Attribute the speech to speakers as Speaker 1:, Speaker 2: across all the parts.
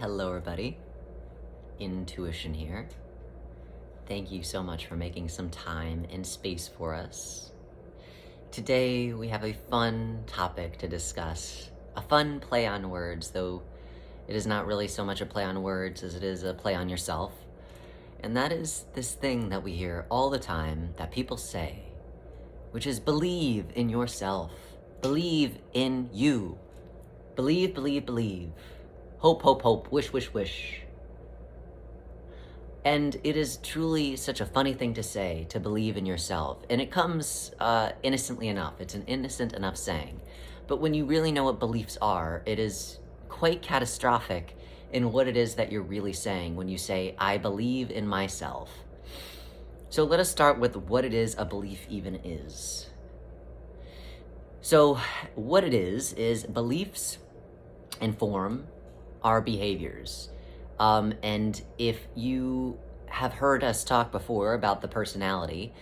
Speaker 1: Hello everybody, Intuition here. Thank you so much for making some time and space for us. Today we have a fun topic to discuss, a fun play on words, though it is not really so much a play on words as it is a play on yourself. And that is this thing that we hear all the time that people say, which is believe in yourself, believe in you, believe, believe, believe. Hope, hope, hope, wish, wish, wish. And it is truly such a funny thing to say, to believe in yourself. And it comes innocently enough. It's an innocent enough saying. But when you really know what beliefs are, it is quite catastrophic in what it is that you're really saying when you say, I believe in myself. So let us start with what it is a belief even is. So what it is beliefs inform our behaviors. And if you have heard us talk before about the personality,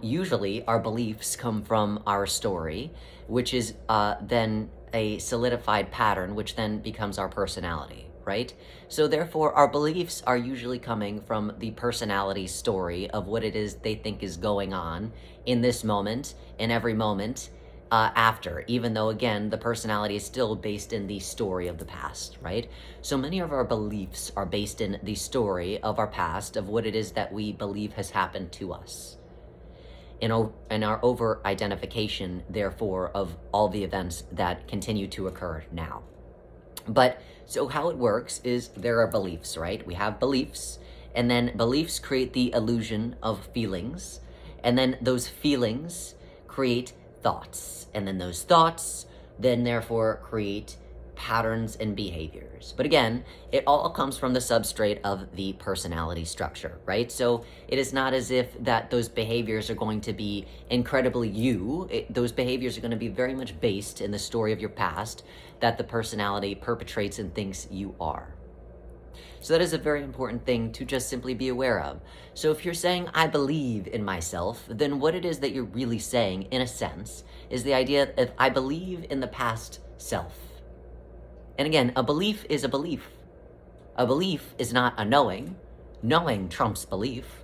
Speaker 1: usually our beliefs come from our story, which is then a solidified pattern, which then becomes our personality, right? So therefore, our beliefs are usually coming from the personality story of what it is they think is going on in this moment, in every moment, after, even though, again, the personality is still based in the story of the past, right? So many of our beliefs are based in the story of our past, of what it is that we believe has happened to us. In our over-identification, therefore, of all the events that continue to occur now. But, so how it works is there are beliefs, right? We have beliefs, and then beliefs create the illusion of feelings, and then those feelings create thoughts, and then those thoughts then therefore create patterns and behaviors. But again, it all comes from the substrate of the personality structure, right? So it is not as if that those behaviors are going to be incredibly you. Those behaviors are going to be very much based in the story of your past that the personality perpetrates and thinks you are. So that is a very important thing to just simply be aware of. So if you're saying, I believe in myself, then what it is that you're really saying, in a sense, is the idea of I believe in the past self. And again, a belief is a belief. A belief is not a knowing. Knowing trumps belief.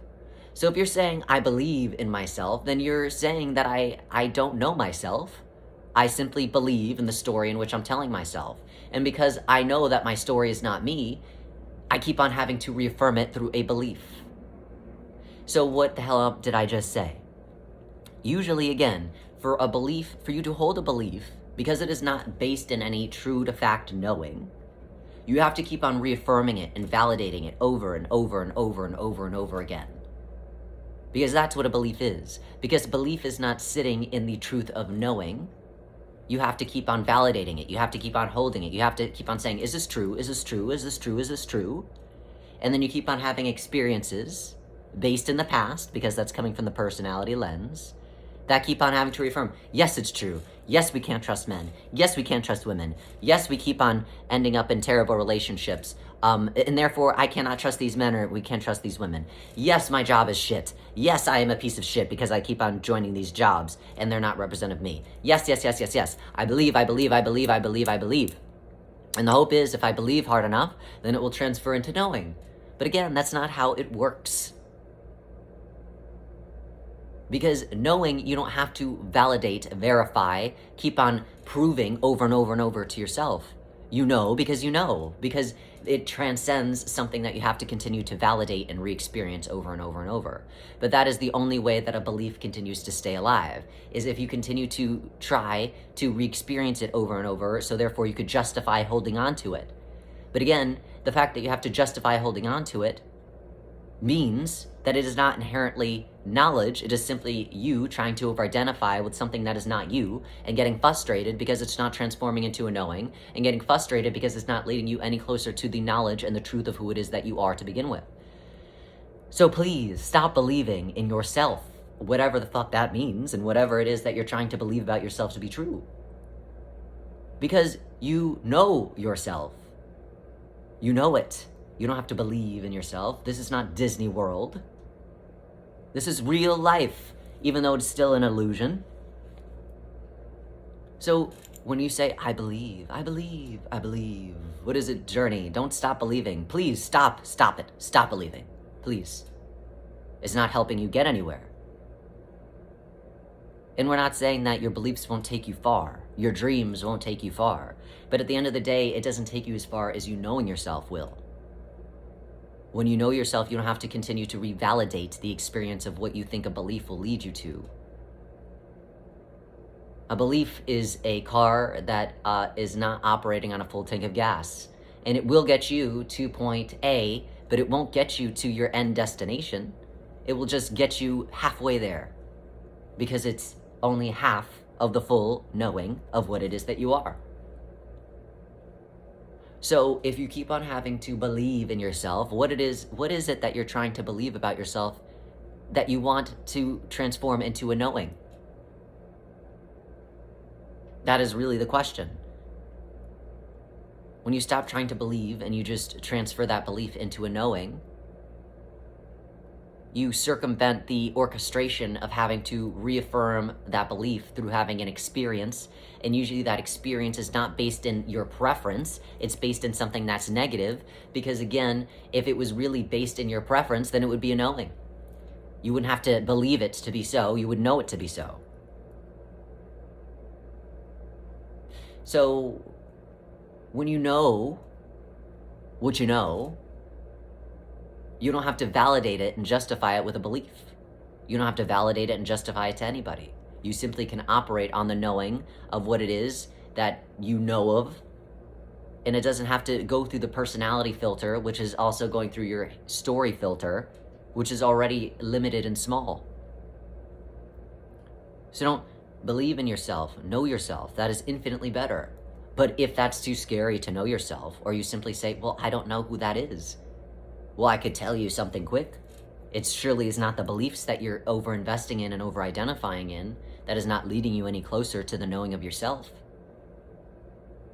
Speaker 1: So if you're saying, I believe in myself, then you're saying that I don't know myself. I simply believe in the story in which I'm telling myself. And because I know that my story is not me, I keep on having to reaffirm it through a belief. So what the hell did I just say? Usually, again, for a belief, for you to hold a belief, because it is not based in any true to fact knowing, you have to keep on reaffirming it and validating it over and over and over and over and over again. Because that's what a belief is. Because belief is not sitting in the truth of knowing. You have to keep on validating it. You have to keep on holding it. You have to keep on saying, is this true? Is this true? Is this true? Is this true? And then you keep on having experiences based in the past, because that's coming from the personality lens, that keep on having to reaffirm, yes, it's true. Yes, we can't trust men. Yes, we can't trust women. Yes, we keep on ending up in terrible relationships. And therefore, I cannot trust these men, or we can't trust these women. Yes, my job is shit. Yes, I am a piece of shit because I keep on joining these jobs and they're not representative of me. Yes, yes, yes, yes, yes. I believe, I believe, I believe, I believe, I believe. And the hope is if I believe hard enough, then it will transfer into knowing. But again, that's not how it works. Because knowing, you don't have to validate, verify, keep on proving over and over and over to yourself. You know, because it transcends something that you have to continue to validate and re-experience over and over and over. But that is the only way that a belief continues to stay alive, is if you continue to try to re-experience it over and over, so therefore you could justify holding on to it. But again, the fact that you have to justify holding on to it means that it is not inherently knowledge. It is simply you trying to over-identify with something that is not you and getting frustrated because it's not transforming into a knowing, and getting frustrated because it's not leading you any closer to the knowledge and the truth of who it is that you are to begin with. So please stop believing in yourself, whatever the fuck that means, and whatever it is that you're trying to believe about yourself to be true. Because you know yourself. You know it. You don't have to believe in yourself. This is not Disney World. This is real life, even though it's still an illusion. So When you say, I believe, I believe, I believe, what is it, journey? Don't stop believing. Please stop it. Stop believing. Please. It's not helping you get anywhere. And we're not saying that your beliefs won't take you far. Your dreams won't take you far. But at the end of the day, it doesn't take you as far as you knowing yourself will. When you know yourself, you don't have to continue to revalidate the experience of what you think a belief will lead you to. A belief is a car that is not operating on a full tank of gas. And it will get you to point A, but it won't get you to your end destination. It will just get you halfway there, because it's only half of the full knowing of what it is that you are. So if you keep on having to believe in yourself, what is it that you're trying to believe about yourself that you want to transform into a knowing? That is really the question. When you stop trying to believe and you just transfer that belief into a knowing, you circumvent the orchestration of having to reaffirm that belief through having an experience. And usually that experience is not based in your preference, it's based in something that's negative. Because again, if it was really based in your preference, then it would be a knowing. You wouldn't have to believe it to be so, you would know it to be so. So when you know what you know, you don't have to validate it and justify it with a belief. You don't have to validate it and justify it to anybody. You simply can operate on the knowing of what it is that you know of. And it doesn't have to go through the personality filter, which is also going through your story filter, which is already limited and small. So don't believe in yourself, know yourself. That is infinitely better. But if that's too scary to know yourself, or you simply say, well, I don't know who that is. Well, I could tell you something quick. It surely is not the beliefs that you're over-investing in and over-identifying in that is not leading you any closer to the knowing of yourself.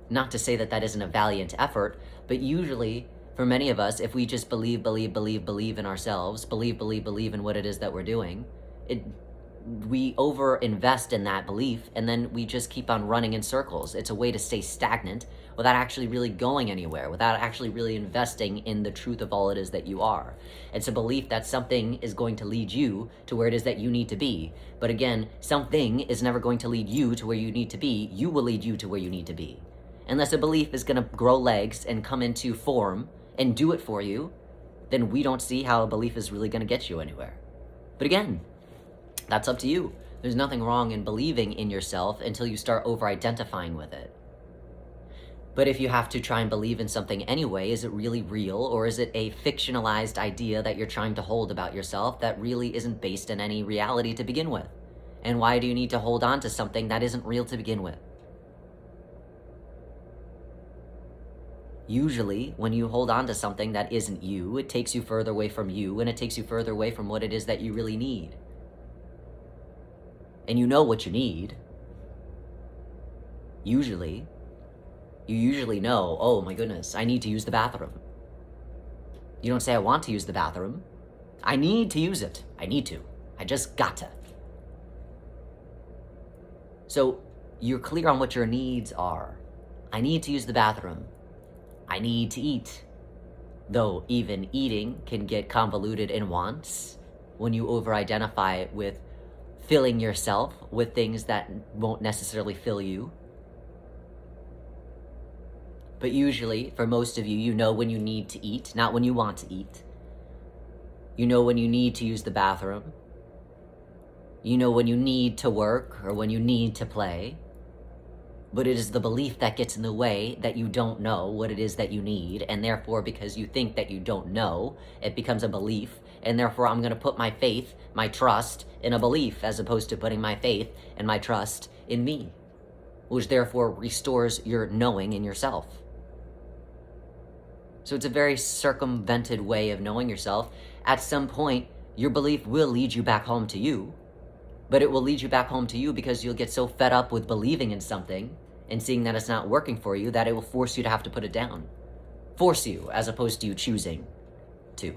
Speaker 1: Not to say that that isn't a valiant effort, but usually, for many of us, if we just believe in ourselves, believe in what it is that we're doing, we over-invest in that belief, and then we just keep on running in circles. It's a way to stay stagnant without actually really going anywhere, without actually really investing in the truth of all it is that you are. It's a belief that something is going to lead you to where it is that you need to be. But again, something is never going to lead you to where you need to be. You will lead you to where you need to be. Unless a belief is going to grow legs and come into form and do it for you, then we don't see how a belief is really going to get you anywhere. But again, that's up to you. There's nothing wrong in believing in yourself until you start over-identifying with it. But if you have to try and believe in something anyway, is it really real, or is it a fictionalized idea that you're trying to hold about yourself that really isn't based in any reality to begin with? And why do you need to hold on to something that isn't real to begin with? Usually, when you hold on to something that isn't you, it takes you further away from you, and it takes you further away from what it is that you really need. And you know what you need. Usually. You usually know, oh my goodness, I need to use the bathroom. You don't say, I want to use the bathroom. I need to use it. I need to. I just got to. So you're clear on what your needs are. I need to use the bathroom. I need to eat. Though even eating can get convoluted in wants when you over-identify with filling yourself with things that won't necessarily fill you. But usually, for most of you, you know when you need to eat, not when you want to eat. You know when you need to use the bathroom. You know when you need to work or when you need to play. But it is the belief that gets in the way that you don't know what it is that you need, and therefore, because you think that you don't know, it becomes a belief, and therefore I'm going to put my faith, my trust, in a belief, as opposed to putting my faith and my trust in me, which therefore restores your knowing in yourself. So it's a very circumvented way of knowing yourself. At some point, your belief will lead you back home to you, but it will lead you back home to you because you'll get so fed up with believing in something and seeing that it's not working for you that it will force you to have to put it down. Force you, as opposed to you choosing to.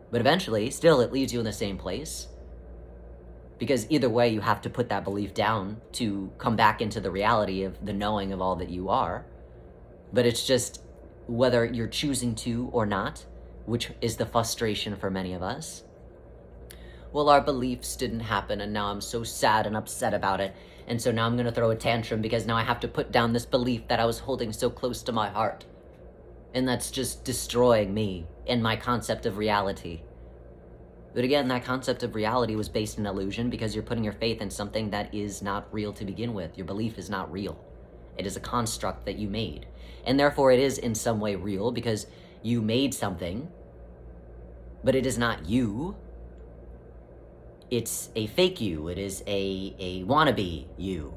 Speaker 1: But eventually, still, it leads you in the same place. Because either way, you have to put that belief down to come back into the reality of the knowing of all that you are. But it's just whether you're choosing to or not, which is the frustration for many of us. Well, our beliefs didn't happen, and now I'm so sad and upset about it. And so now I'm going to throw a tantrum because now I have to put down this belief that I was holding so close to my heart. And that's just destroying me and my concept of reality. But again, that concept of reality was based in illusion because you're putting your faith in something that is not real to begin with. Your belief is not real. It is a construct that you made. And therefore it is in some way real because you made something, but it is not you. It's a fake you. It is a wannabe you.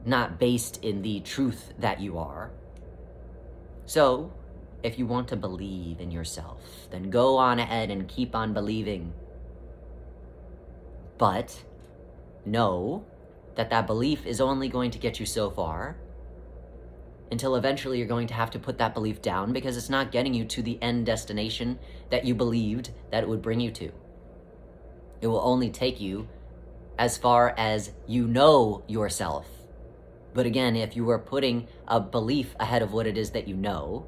Speaker 1: Not based in the truth that you are. So, if you want to believe in yourself, then go on ahead and keep on believing. But know that that belief is only going to get you so far until eventually you're going to have to put that belief down because it's not getting you to the end destination that you believed that it would bring you to. It will only take you as far as you know yourself. But again, if you are putting a belief ahead of what it is that you know,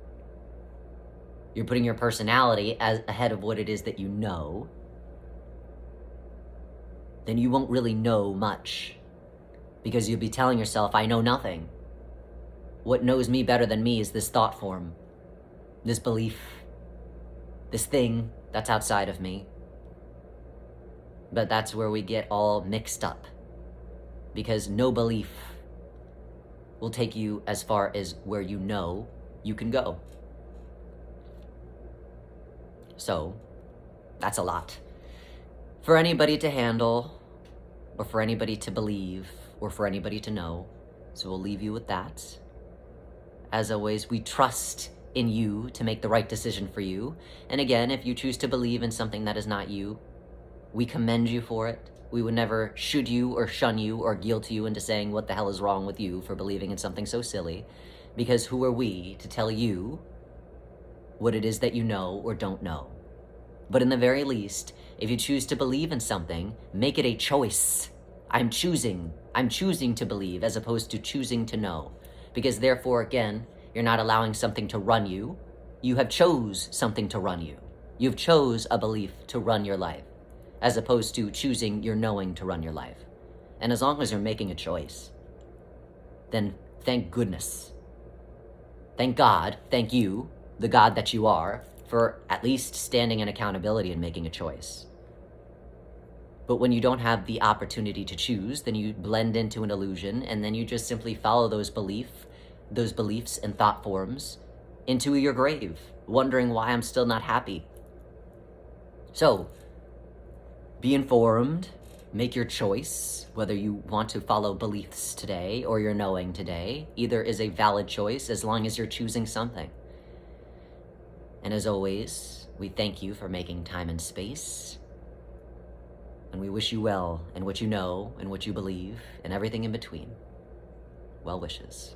Speaker 1: you're putting your personality as ahead of what it is that you know, then you won't really know much. Because you'll be telling yourself, I know nothing. What knows me better than me is this thought form, this belief, this thing that's outside of me. But that's where we get all mixed up. Because no belief will take you as far as where you know you can go. So, that's a lot. For anybody to handle, or for anybody to believe, or for anybody to know. So we'll leave you with that. As always, we trust in you to make the right decision for you. And again, if you choose to believe in something that is not you, we commend you for it. We would never should you or shun you or guilt you into saying what the hell is wrong with you for believing in something so silly. Because who are we to tell you what it is that you know or don't know? But in the very least, if you choose to believe in something, make it a choice. I'm choosing to believe as opposed to choosing to know. Because therefore, again, you're not allowing something to run you. You have chose something to run you. You've chose a belief to run your life, as opposed to choosing your knowing to run your life. And as long as you're making a choice, then thank goodness. Thank God, thank you, the God that you are, for at least standing in accountability and making a choice. But when you don't have the opportunity to choose, then you blend into an illusion, and then you just simply follow those beliefs and thought forms into your grave, wondering why I'm still not happy. So, be informed, make your choice, whether you want to follow beliefs today or your knowing today. Either is a valid choice as long as you're choosing something. And as always, we thank you for making time and space. And we wish you well in what you know and what you believe and everything in between. Well wishes.